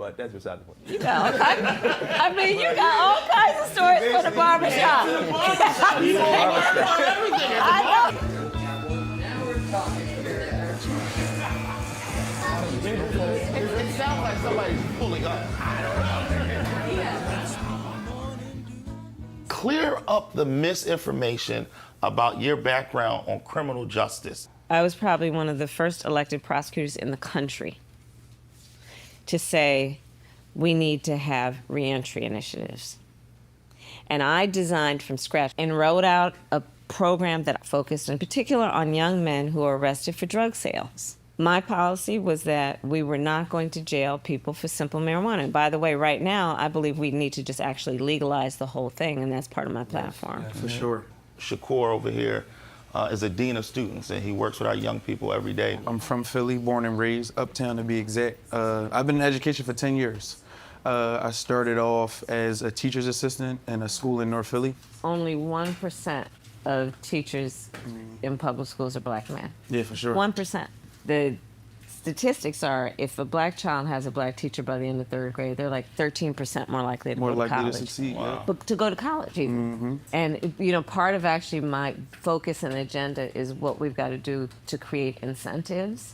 But that's beside the point. You got all kinds, I mean, you got all kinds of stories for the barbershop. I know. It sounds like somebody's pulling up. I don't know. Clear up the misinformation about your background on criminal justice. I was probably one of the first elected prosecutors in the country to say we need to have reentry initiatives. And I designed from scratch and wrote out a program that focused in particular on young men who are arrested for drug sales. My policy was that we were not going to jail people for simple marijuana. And by the way, right now, I believe we need to just actually legalize the whole thing, and that's part of my platform. Yeah, for sure. Shakur over here is a dean of students, and he works with our young people every day. I'm from Philly, born and raised, uptown to be exact. I've been in education for 10 years. I started off as a teacher's assistant in a school in North Philly. Only 1% of teachers in public schools are black men. Yeah, for sure. 1%. The statistics are if a black child has a black teacher by the end of third grade, they're like 13% more likely to go to college. to succeed. Wow. Yeah. But to go to college even. And you know, part of actually my focus and agenda is what we've got to do to create incentives,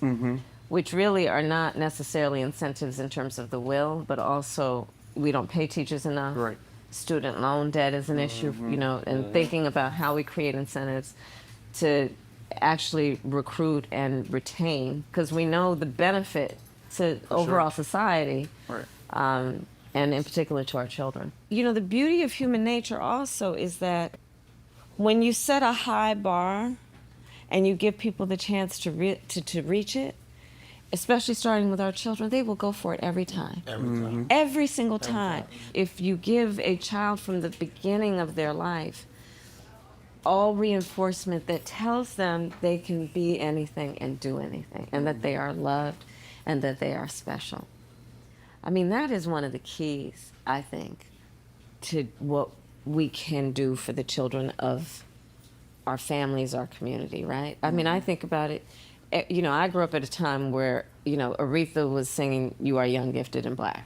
which really are not necessarily incentives in terms of the will, but also we don't pay teachers enough. Right. Student loan debt is an issue, you know, and thinking about how we create incentives to actually recruit and retain, because we know the benefit to overall society, Right. and in particular to our children. You know, the beauty of human nature also is that when you set a high bar and you give people the chance to reach it, especially starting with our children, they will go for it every time. Every time. Every single time. If you give a child from the beginning of their life all reinforcement that tells them they can be anything and do anything, and that they are loved and that they are special. I mean, that is one of the keys, I think, to what we can do for the children of our families, our community, right? I mean, I think about it, you know, I grew up at a time where, you know, Aretha was singing "You Are Young, Gifted, and Black."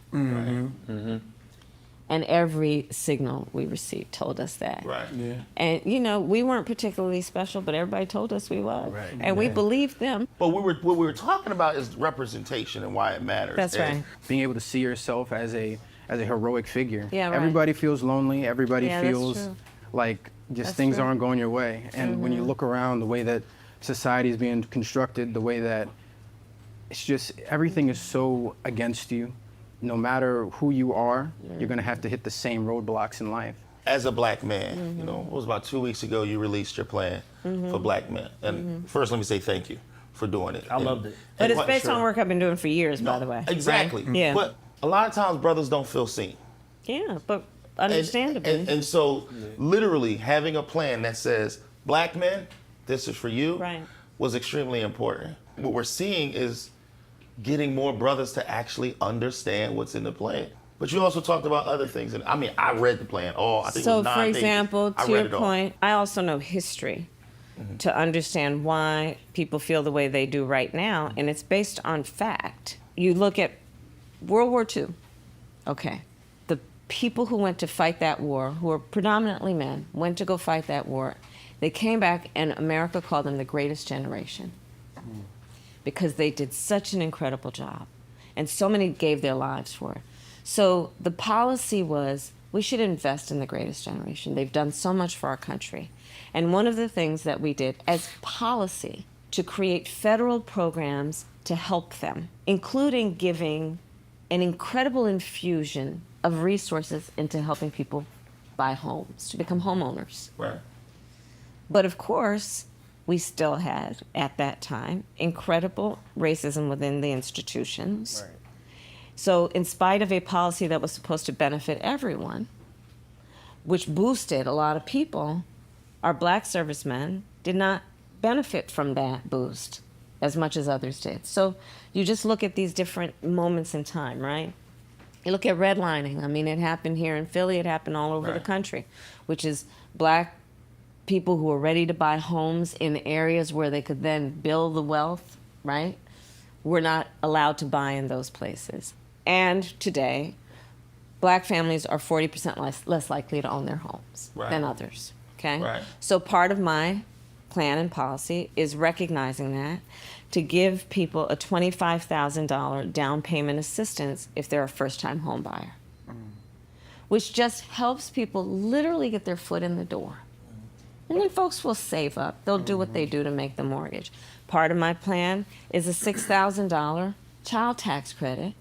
And every signal we received told us that. Right. Yeah. And, you know, we weren't particularly special, but everybody told us we was. Right. And we believed them. But what we were talking about is representation and why it matters. That's And right. Being able to see yourself as a heroic figure. Yeah, right. Everybody feels lonely. Everybody Yeah, that's feels true. like just That's things true. aren't going your way. And when you look around, the way that society is being constructed, the way that it's just everything is so against you. No matter who you are, you're gonna have to hit the same roadblocks in life. As a black man, you know, it was about 2 weeks ago you released your plan for black men. And first, let me say thank you for doing it. I loved it. But And it's based on work I've been doing for years, by the way. Exactly. Right? Yeah. But a lot of times brothers don't feel seen. Yeah, but understandably. And so literally having a plan that says, black men, this is for you, Right. was extremely important. What we're seeing is getting more brothers to actually understand what's in the plan. But you also talked about other things. And I mean, I read the plan. I think it So, was 9 for pages. example, I to read your it all. point, I also know history to understand why people feel the way they do right now, and it's based on fact. You look at World War II. Okay. The people who went to fight that war, who were predominantly men, went to go fight that war. They came back, and America called them the greatest generation because they did such an incredible job, and so many gave their lives for it. So the policy was, we should invest in the greatest generation. They've done so much for our country. And one of the things that we did as policy to create federal programs to help them, including giving an incredible infusion of resources into helping people buy homes, to become homeowners. Right. But of course, we still had, at that time, incredible racism within the institutions. Right. So in spite of a policy that was supposed to benefit everyone, which boosted a lot of people, our black servicemen did not benefit from that boost as much as others did. So you just look at these different moments in time, right? You look at redlining. I mean, it happened here in Philly. It happened all over the Right. country, which is black people who were ready to buy homes in areas where they could then build the wealth, right? Were not allowed to buy in those places. And today, Black families are 40% less likely to own their homes Right. than others. Okay? Right. So part of my plan and policy is recognizing that, to give people a $25,000 down payment assistance if they're a first-time home buyer, which just helps people literally get their foot in the door. And then folks will save up. They'll do what they do to make the mortgage. Part of my plan is a $6,000 child tax credit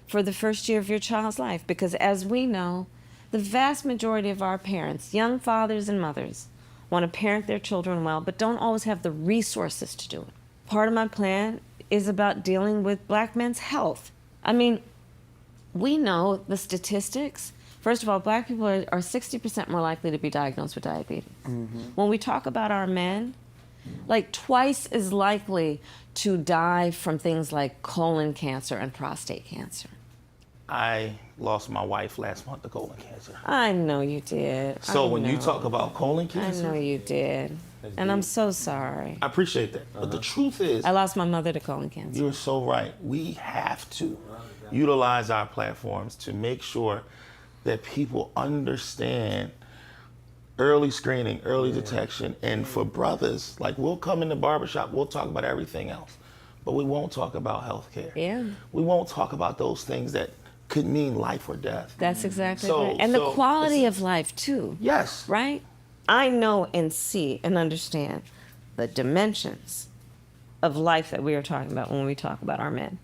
for the first year of your child's life. Because as we know, the vast majority of our parents, young fathers and mothers, want to parent their children well, but don't always have the resources to do it. Part of my plan is about dealing with Black men's health. I mean, we know the statistics. First of all, Black people are 60% more likely to be diagnosed with diabetes. When we talk about our men, like twice as likely to die from things like colon cancer and prostate cancer. I lost my wife last month to colon cancer. I know you did. So I when you know. talk about colon I cancer, know you did. And I'm so sorry. I appreciate that. But the truth is, I lost my mother to colon cancer. you're so right. We have to utilize our platforms to make sure that people understand early screening, early detection. And for brothers, like, we'll come in the barbershop, we'll talk about everything else, but we won't talk about healthcare. Yeah. We won't talk about those things that could mean life or death. That's exactly So- right. And the so quality it's- of life, too. Yes. Right? I know and see and understand the dimensions of life that we are talking about when we talk about our men.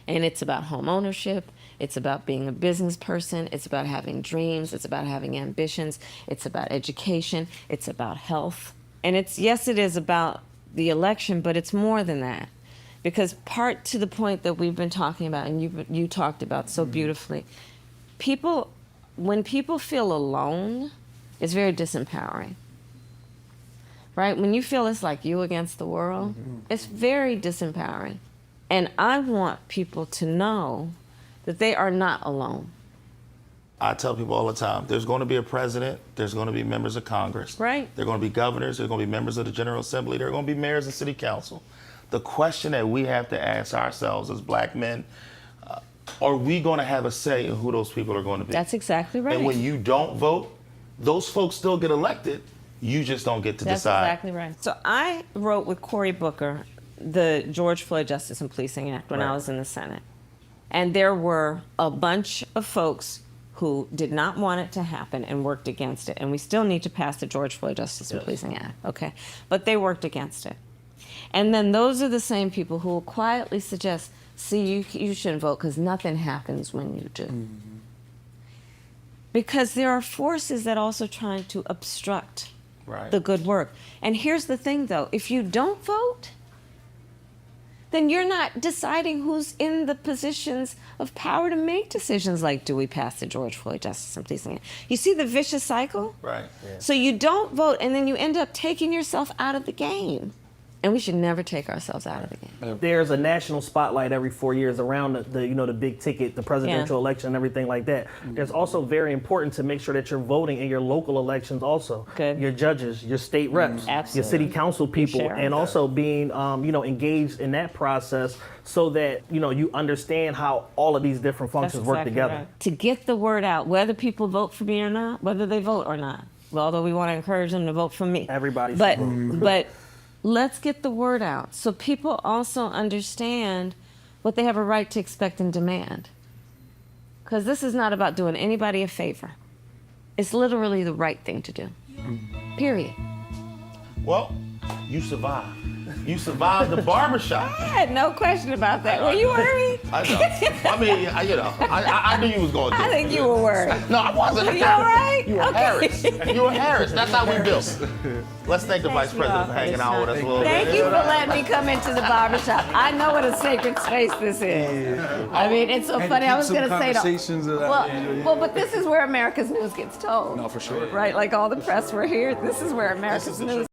And it's about home ownership. It's about being a business person. It's about having dreams. It's about having ambitions. It's about education. It's about health. And yes, it is about the election, but it's more than that. Because part to the point that we've been talking about, and you talked about so beautifully, when people feel alone, it's very disempowering. Right? When you feel it's like you against the world, it's very disempowering. And I want people to know that they are not alone. I tell people all the time, there's going to be a president, there's going to be members of Congress. Right. There are going to be governors, there's going to be members of the General Assembly, there are going to be mayors and city council. The question that we have to ask ourselves as Black men, are we going to have a say in who those people are going to be? That's exactly right. And when you don't vote, those folks still get elected. You just don't get to That's decide. exactly right. So I wrote with Cory Booker the George Floyd Justice and Policing Act when I Right. was in the Senate. And there were a bunch of folks who did not want it to happen and worked against it. And we still need to pass the George Floyd Justice and Policing Act, okay? But they worked against it. And then those are the same people who will quietly suggest, see, you shouldn't vote because nothing happens when you do. Because there are forces that also trying to obstruct Right. the good work. And here's the thing, though. If you don't vote, then you're not deciding who's in the positions of power to make decisions like, do we pass the George Floyd Justice and Policing Act? You see the vicious cycle? Right. So you don't vote, and then you end up taking yourself out of the game. And we should never take ourselves out of the game. There's a national spotlight every 4 years around the big ticket, the presidential election, and everything like that. There's also very important to make sure that you're voting in your local elections also. Good. Your judges, your state reps, your Absolutely. city council people, Sheriff. and also being engaged in that process so that you understand how all of these different functions work together. Right. To get the word out, whether people vote for me or not, whether they vote or not. Well, although we want to encourage them to vote for me. Everybody should But vote. but let's get the word out so people also understand what they have a right to expect and demand. Because this is not about doing anybody a favor. It's literally the right thing to do. Period. Well, you survived. You survived the barbershop. I had no question about that. Were you worried? I know. I mean, I knew you was going to do I it. think you were worried. No, I wasn't. Were you all right? You were Okay. Harris. You were Harris. That's how we built. Let's thank the Vice you all President for for hanging this out with us a little Thank bit. you for letting me come into the barbershop. I know what a sacred space this is. I mean, it's so And funny. I keep was some going to say conversations that- well, but this is where America's news gets told. No, for sure. Right? Like all the press we're here. This is where America's news